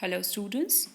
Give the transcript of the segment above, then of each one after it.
Hello students.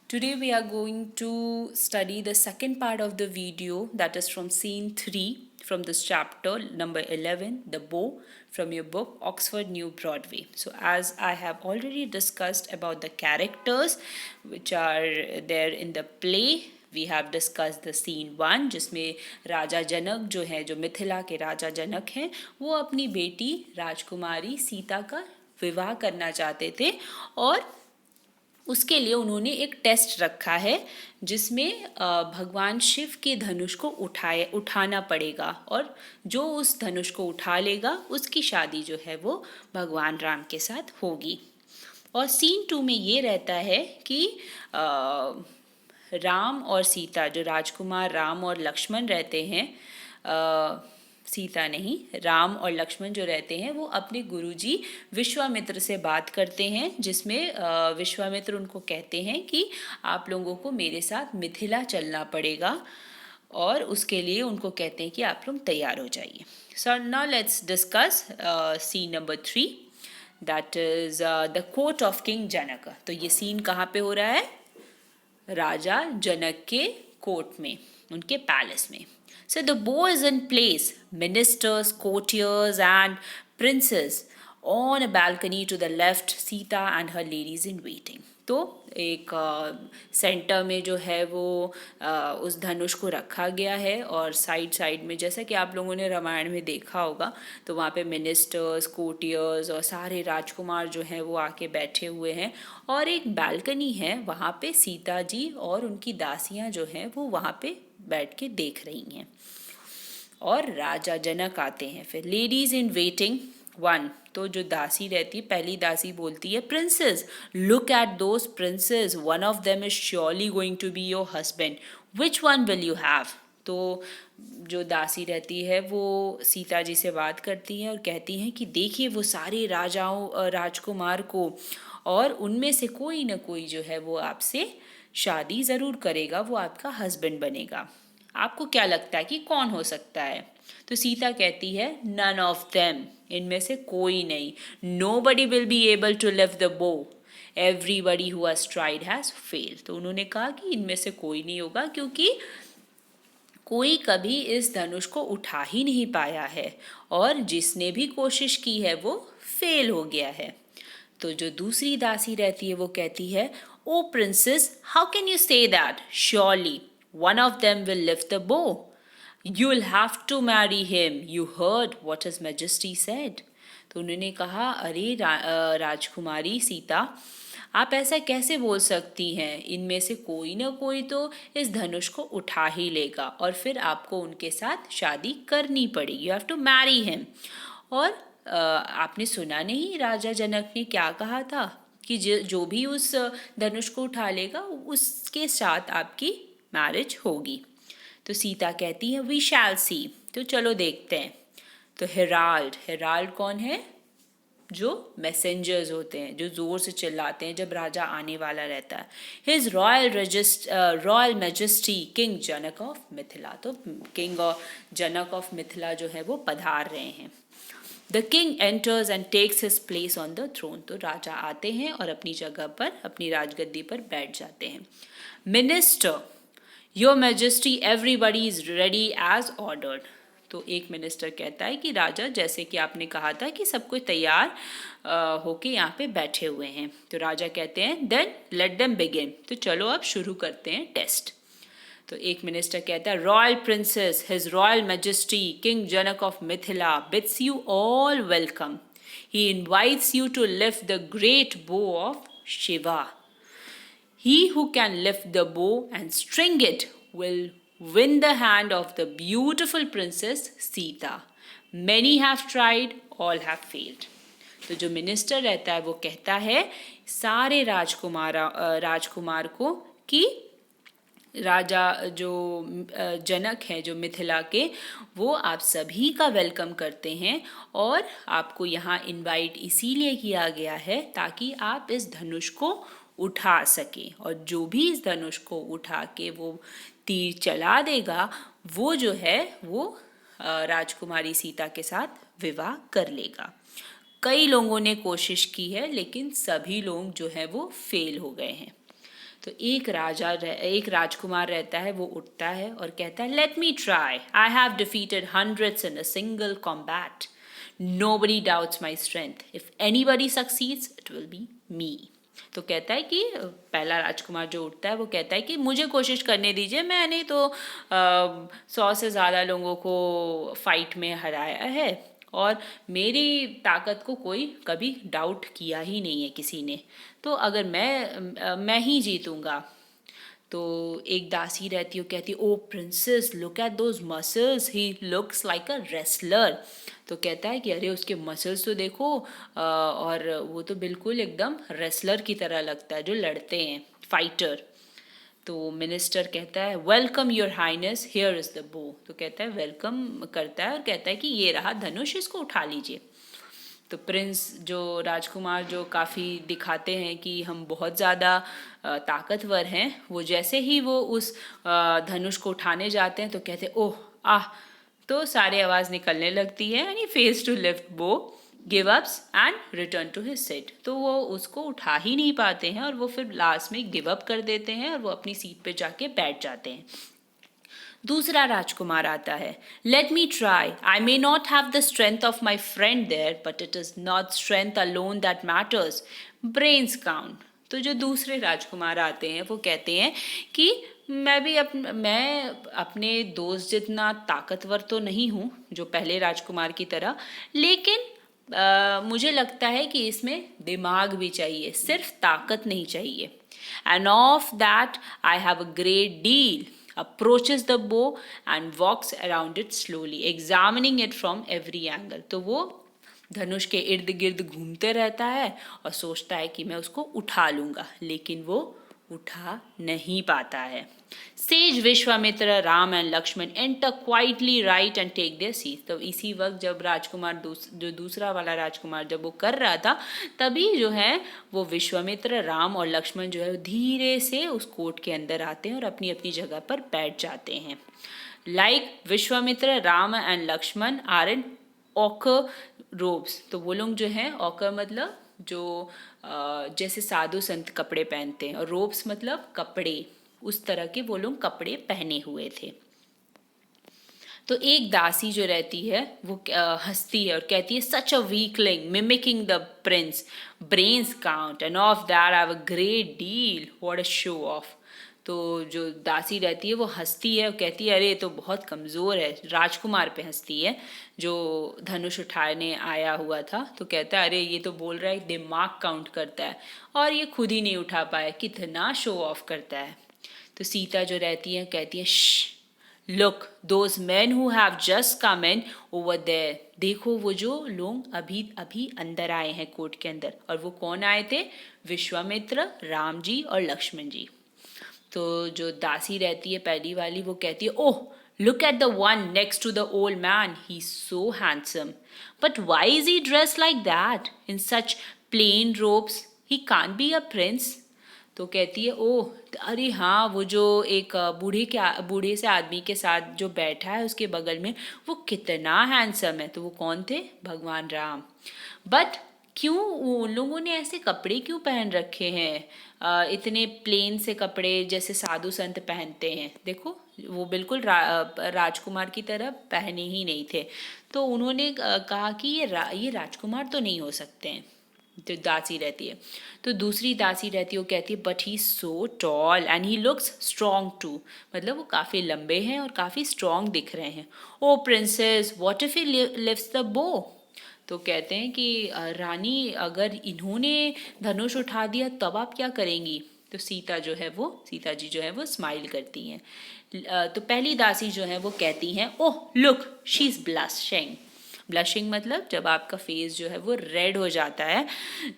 Today we are going to study the second part of the video, that is from scene 3 from this chapter number 11, The Bow, from your book Oxford New Broadway. So as I have already discussed about the characters which are there in the play, we have discussed the scene 1 जिसमें राजा जनक जो है, जो मिथिला के राजा जनक हैं, वो अपनी बेटी राजकुमारी सीता का विवाह करना चाहते थे और उसके लिए उन्होंने एक टेस्ट रखा है जिसमें भगवान शिव के धनुष को उठाना पड़ेगा और जो उस धनुष को उठा लेगा उसकी शादी जो है वो भगवान राम के साथ होगी। और सीन 2 में ये रहता है कि राम और सीता, जो राजकुमार राम और लक्ष्मण रहते हैं, सीता नहीं, राम और लक्ष्मण जो रहते हैं वो अपने गुरुजी विश्वामित्र से बात करते हैं, जिसमें विश्वामित्र उनको कहते हैं कि आप लोगों को मेरे साथ मिथिला चलना पड़ेगा और उसके लिए उनको कहते हैं कि आप लोग तैयार हो जाइए। So now let's discuss scene number 3, that is the court of king Janak. तो ये सीन कहाँ पे हो रहा है? राजा जनक के कोर्ट में, उनके पैलेस में। So the bow is in place. Ministers, courtiers and princes on a balcony to the left, Sita and her ladies in waiting. तो एक सेंटर में जो है वो उस धनुष को रखा गया है और साइड साइड में, जैसा कि आप लोगों ने रामायण में देखा होगा, तो वहाँ पे मिनिस्टर्स, कोर्टियर्स और सारे राजकुमार जो हैं वो आके बैठे हुए हैं और एक बालकनी है, वहाँ पे सीता जी और उनकी दासियाँ जो हैं वो वहाँ पे बैठ के देख रही हैं और राजा जनक आते हैं। फिर लेडीज इन वेटिंग 1, तो जो दासी रहती है, पहली दासी बोलती है, princess look at those princes, one of them is surely going to be your husband, which one will you have. तो जो दासी रहती है वो सीता जी से बात करती है और कहती हैं कि देखिए वो सारे राजाओं राजकुमार को, और उनमें से कोई ना कोई जो है वो आपसे शादी ज़रूर करेगा, वो आपका हस्बैंड बनेगा। आपको क्या लगता है कि कौन हो सकता है? तो सीता कहती है नन ऑफ देम, इनमें से कोई नहीं। Nobody will be able to lift the bow, everybody who has tried has failed. तो उन्होंने कहा कि इनमें से कोई नहीं होगा क्योंकि कोई कभी इस धनुष को उठा ही नहीं पाया है और जिसने भी कोशिश की है वो फेल हो गया है। तो जो दूसरी दासी रहती है वो कहती है, oh princess, how can you say that? Surely one of them will lift the bow. You'll have to marry him. You heard what his majesty said. तो उन्होंने कहा, अरे राजकुमारी सीता, आप ऐसा कैसे बोल सकती हैं? इनमें से कोई ना कोई तो इस धनुष को उठा ही लेगा और फिर आपको उनके साथ शादी करनी पड़ेगी। You have to marry him. और आपने सुना नहीं राजा जनक ने क्या कहा था कि जो भी उस धनुष को उठा लेगा उसके साथ आपकी मैरिज होगी। तो सीता कहती है वी शैल सी, तो चलो देखते हैं। तो हेराल्ड कौन है? जो मैसेंजर्स होते हैं, जो जोर से चिल्लाते हैं जब राजा आने वाला रहता है। His royal majesty king Janak of Mithila, तो किंग और जनक ऑफ मिथिला जो है वो पधार रहे हैं। The king enters and takes his place on the throne, तो राजा आते हैं और अपनी जगह पर, अपनी राजगद्दी पर बैठ जाते हैं। Minister, your majesty, everybody is ready as ordered. तो एक मिनिस्टर कहता है कि राजा, जैसे कि आपने कहा था कि सब कोई तैयार होके यहाँ पे बैठे हुए हैं। तो राजा कहते हैं देन लेट देम बिगिन, तो चलो अब शुरू करते हैं टेस्ट। तो एक मिनिस्टर कहता है, royal princess, his royal majesty king Janak of Mithila bids you all welcome. He invites you to lift the great bow of Shiva. He who can lift the bow and string it will win the hand of the beautiful princess Sita. Many have tried, all have failed. तो जो minister रहता है वो कहता है सारे राजकुमार को कि राजा जो जनक हैं जो मिथिला के, वो आप सभी का वेलकम करते हैं और आपको यहाँ इनवाइट इसीलिए किया गया है ताकि आप इस धनुष को उठा सके, और जो भी इस धनुष को उठा के वो तीर चला देगा वो जो है वो राजकुमारी सीता के साथ विवाह कर लेगा। कई लोगों ने कोशिश की है लेकिन सभी लोग जो है वो फेल हो गए हैं। तो एक राजकुमार रहता है, वो उठता है और कहता है, let me try, I have defeated hundreds in a single combat, nobody doubts my strength, if anybody succeeds it will be me. तो कहता है कि पहला राजकुमार जो उठता है वो कहता है कि मुझे कोशिश करने दीजिए, मैंने तो 100 से ज़्यादा लोगों को फाइट में हराया है और मेरी ताकत को कोई कभी डाउट किया ही नहीं है किसी ने, तो अगर मैं ही जीतूंगा। तो एक दासी रहती है, वो कहती है, oh princess look at those muscles, he looks like a wrestler. तो कहता है कि अरे उसके मसल्स तो देखो, और वो तो बिल्कुल एकदम रेसलर की तरह लगता है जो लड़ते हैं, फाइटर। तो मिनिस्टर कहता है, welcome your highness, here is the bow. तो कहता है, वेलकम करता है और कहता है कि ये रहा धनुष, इसको उठा लीजिए। तो प्रिंस जो राजकुमार जो काफ़ी दिखाते हैं कि हम बहुत ज़्यादा ताकतवर हैं, वो जैसे ही वो उस धनुष को उठाने जाते हैं तो कहते हैं, ओह आह, तो सारे आवाज़ निकलने लगती है, and he fails to lift bow, give ups and return to his seat. तो वो उसको उठा ही नहीं पाते हैं और वो फिर लास्ट में गिव अप कर देते हैं और वो अपनी सीट पे जाके बैठ जाते हैं। दूसरा राजकुमार आता है, let me try, I may not have the strength of my friend there, but it is not strength alone that matters, brains count. तो जो दूसरे राजकुमार आते हैं वो कहते हैं कि मैं अपने दोस्त जितना ताकतवर तो नहीं हूँ जो पहले राजकुमार की तरह, लेकिन मुझे लगता है कि इसमें दिमाग भी चाहिए, सिर्फ ताकत नहीं चाहिए। And of that I have a great deal, approaches the bow and walks around it slowly, examining it from every angle। तो वो धनुष के इर्द गिर्द घूमते रहता है और सोचता है कि मैं उसको उठा लूंगा, लेकिन वो उठा नहीं पाता है। Says Vishwamitra, Ram and Lakshman enter quietly right and take their seat. तो इसी वक्त जब राजकुमार जो दूसरा वाला राजकुमार जब वो कर रहा था, तभी जो है वो विश्वामित्र, राम और लक्ष्मण जो है धीरे से उस कोर्ट के अंदर आते हैं और अपनी अपनी जगह पर बैठ जाते हैं। Like Vishwamitra, Ram and Lakshman are in ochre robes. तो वो लोग जो हैं, ऑकर मतलब जो जैसे साधु संत कपड़े पहनते हैं, और रोब्स मतलब कपड़े, उस तरह के वो लोग कपड़े पहने हुए थे। तो एक दासी जो रहती है वो हंसती है और कहती है, such a weakling mimicking the prince, brains count end of that I have a great deal, what a show off. तो जो दासी रहती है वो हंसती है और कहती है, अरे ये तो बहुत कमज़ोर है, राजकुमार पे हंसती है जो धनुष उठाने आया हुआ था। तो कहता है, अरे ये तो बोल रहा है दिमाग काउंट करता है और ये खुद ही नहीं उठा पाया, कितना शो ऑफ करता है। तो सीता जो रहती है कहती है, shh, look those man who have just come in over there. देखो वो जो लोग अभी अभी अंदर आए हैं कोर्ट के अंदर, और वो कौन आए थे? विश्वामित्र, राम जी और लक्ष्मण जी। तो जो दासी रहती है पहली वाली, वो कहती है, oh look at the one next to the old man, he is so handsome, but why is he dressed like that in such plain robes, he can't be a prince. तो कहती है, ओह अरे हाँ, वो जो एक बूढ़े से आदमी के साथ जो बैठा है उसके बगल में, वो कितना हैंडसम है। तो वो कौन थे? भगवान राम। बट क्यों उन लोगों ने ऐसे कपड़े क्यों पहन रखे हैं, इतने प्लेन से कपड़े जैसे साधु संत पहनते हैं? देखो वो बिल्कुल राजकुमार की तरह पहने ही नहीं थे। तो उन्होंने कहा कि ये राजकुमार तो नहीं हो सकते हैं। जो दासी रहती है, तो दूसरी दासी रहती है, वो कहती है, but he so tall and he looks strong too, मतलब वो काफ़ी लंबे हैं और काफ़ी स्ट्रॉन्ग दिख रहे हैं। Oh princess what if he lifts the bow. तो कहते हैं कि रानी अगर इन्होंने धनुष उठा दिया तब आप क्या करेंगी? तो सीता जी जो है वो स्माइल करती हैं। तो पहली दासी जो है वो कहती हैं, oh look she is blushing. Blushing मतलब जब आपका फेस जो है वो रेड हो जाता है,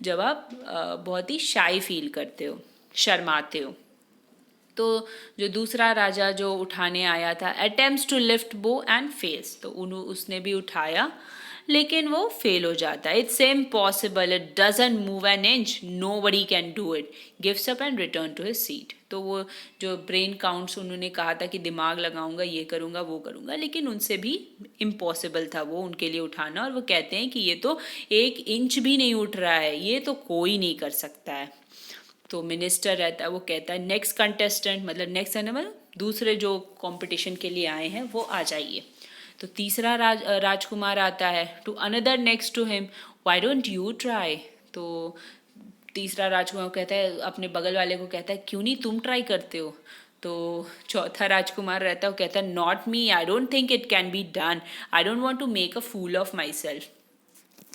जब आप बहुत ही शाई फील करते हो, शर्माते हो। तो जो दूसरा राजा जो उठाने आया था, attempts to lift bow and fails, तो उसने भी उठाया लेकिन वो फेल हो जाता है। It's impossible, it doesn't move an inch, nobody can do it, gives up and return to his seat. तो वो जो ब्रेन काउंट्स उन्होंने कहा था कि दिमाग लगाऊंगा, ये करूंगा, वो करूंगा, लेकिन उनसे भी इम्पॉसिबल था वो उनके लिए उठाना। और वो कहते हैं कि ये तो 1 इंच भी नहीं उठ रहा है, ये तो कोई नहीं कर सकता है। तो मिनिस्टर रहता है, वो कहता है नेक्स्ट कंटेस्टेंट, मतलब नेक्स्ट मतलब दूसरे जो कंपटीशन के लिए आए हैं वो आ जाइए। तो तीसरा राजकुमार आता है, to another next to him, why don't you try. तो तीसरा राजकुमार कहता है, अपने बगल वाले को कहता है, क्यों नहीं तुम ट्राई करते हो। तो चौथा राजकुमार रहता है, वो कहता है, not me, I don't think it can be done, I don't want to make a fool of myself.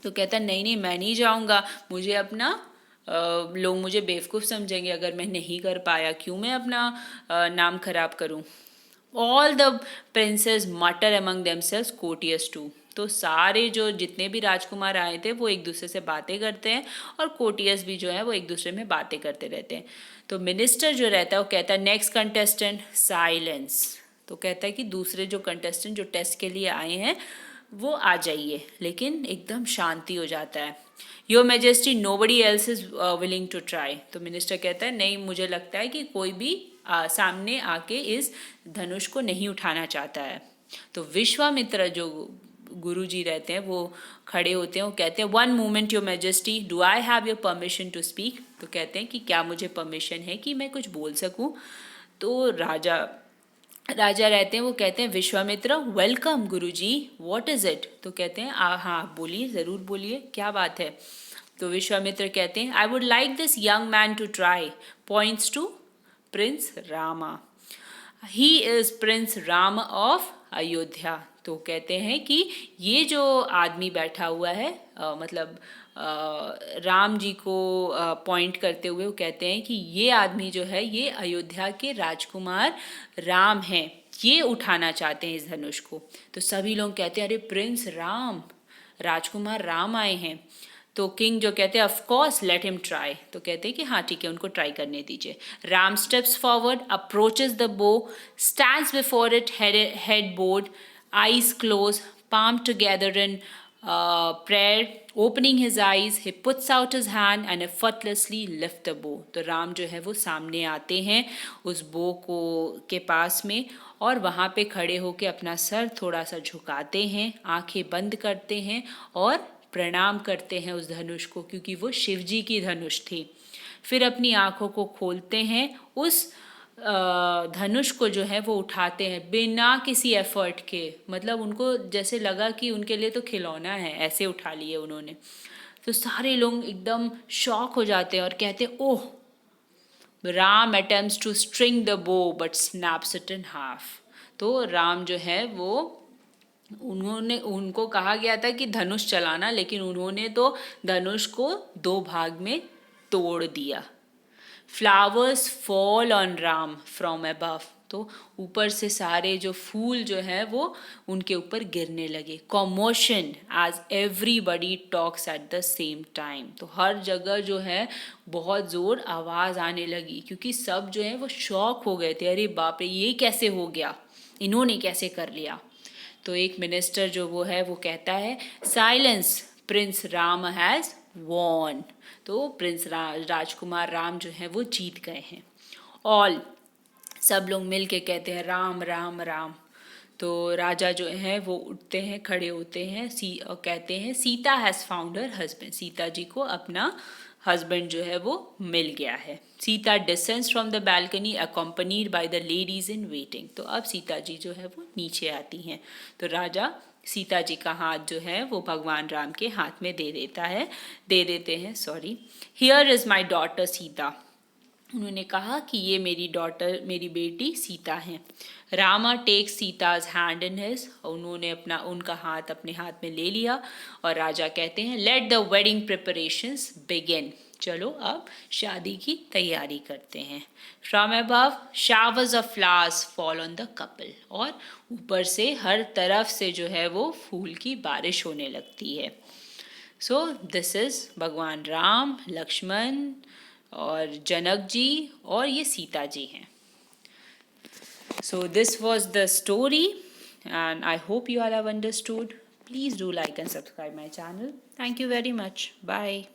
तो कहता है, नहीं नहीं, मैं नहीं जाऊँगा, मुझे अपना लोग मुझे बेवकूफ़ समझेंगे अगर मैं नहीं कर पाया, क्यों मैं अपना नाम खराब करूं। ऑल द प्रिंसेस मटर अमंग देमसेल्व्स कोटियस टू। तो सारे जो जितने भी राजकुमार आए थे वो एक दूसरे से बातें करते हैं, और कोटियस भी जो है वो एक दूसरे में बातें करते रहते हैं। तो मिनिस्टर जो रहता है वो कहता है, नेक्स्ट कंटेस्टेंट साइलेंस। तो कहता है कि दूसरे जो कंटेस्टेंट जो टेस्ट के लिए आए हैं वो आ जाइए, लेकिन एकदम शांति हो जाता है। Your majesty, nobody else is willing to try. तो मिनिस्टर कहता है, नहीं, मुझे लगता है कि कोई भी सामने आके इस धनुष को नहीं उठाना चाहता है। तो विश्वामित्र जो गुरु जी रहते हैं वो खड़े होते हैं, वो कहते हैं, one moment your majesty, do I have your permission to speak. तो कहते हैं कि क्या मुझे परमिशन है कि मैं कुछ बोल सकूं। तो राजा रहते हैं, वो कहते हैं, Vishwamitra welcome Guruji, what is it. तो कहते हैं, हाँ बोलिए, ज़रूर बोलिए, क्या बात है। तो विश्वामित्र कहते हैं, I would like this young man to try, points to prince Rama, he is prince Ram of Ayodhya. तो कहते हैं कि ये जो आदमी बैठा हुआ है, मतलब राम जी को पॉइंट करते हुए वो कहते हैं कि ये आदमी जो है ये अयोध्या के राजकुमार राम हैं, ये उठाना चाहते हैं इस धनुष को। तो सभी लोग कहते हैं, अरे प्रिंस राम, राजकुमार राम आए हैं। तो किंग जो कहते हैं, of course let him try. तो कहते हैं कि हाँ ठीक है, उनको ट्राई करने दीजिए। Ram steps forward, approaches the bow, stands before it, head bowed, eyes closed, palm together in prayer, opening his eyes, he puts out his hand and effortlessly lift the bow. तो राम जो है वो सामने आते हैं उस बो को के पास में, और वहाँ पे खड़े होके अपना सर थोड़ा सा झुकाते हैं, आंखें बंद करते हैं और प्रणाम करते हैं उस धनुष को, क्योंकि वो शिव जी की धनुष थी। फिर अपनी आंखों को खोलते हैं, उस धनुष को जो है वो उठाते हैं बिना किसी एफर्ट के, मतलब उनको जैसे लगा कि उनके लिए तो खिलौना है, ऐसे उठा लिए उन्होंने। तो सारे लोग एकदम शॉक हो जाते हैं और कहते हैं, oh, Ram attempts to string the bow but snaps it in half. तो राम जो है वो उनको कहा गया था कि धनुष चलाना, लेकिन उन्होंने तो धनुष को 2 भाग में तोड़ दिया। Flowers fall on Ram from above. तो ऊपर से सारे जो फूल जो है वो उनके ऊपर गिरने लगे। Commotion as everybody talks at the same time. तो हर जगह जो है बहुत ज़ोर आवाज़ आने लगी, क्योंकि सब जो है वो शॉक हो गए थे, अरे बाप रे, ये कैसे हो गया, इन्होंने कैसे कर लिया। तो एक मिनिस्टर जो वो है वो कहता है, silence, Prince Ram has won. तो प्रिंस राजकुमार राम जो है वो जीत गए हैं। ऑल, सब लोग मिल के कहते हैं, राम राम राम। तो राजा जो है वो उठते हैं, खड़े होते हैं, और कहते हैं, Sita has found her husband. Sita ji को अपना हस्बैंड जो है वो मिल गया है। Sita descends from the balcony accompanied by the ladies in waiting. तो अब सीता जी जो है वो नीचे आती हैं। तो राजा सीता जी का हाथ जो है वो भगवान राम के हाथ में दे देते हैं। Here is my daughter Sita. उन्होंने कहा कि ये मेरी डॉटर, मेरी बेटी सीता है। Rama takes Sita's hand in his. उन्होंने उनका हाथ अपने हाथ में ले लिया, और राजा कहते हैं, let the wedding preparations begin. चलो अब शादी की तैयारी करते हैं। From above showers of flowers fall on the couple. और ऊपर से हर तरफ से जो है वो फूल की बारिश होने लगती है। सो दिस इज भगवान राम, लक्ष्मण और जनक जी, और ये सीता जी हैं। So this was the story and I hope you all have understood. Please do like and subscribe my channel. Thank you very much. Bye.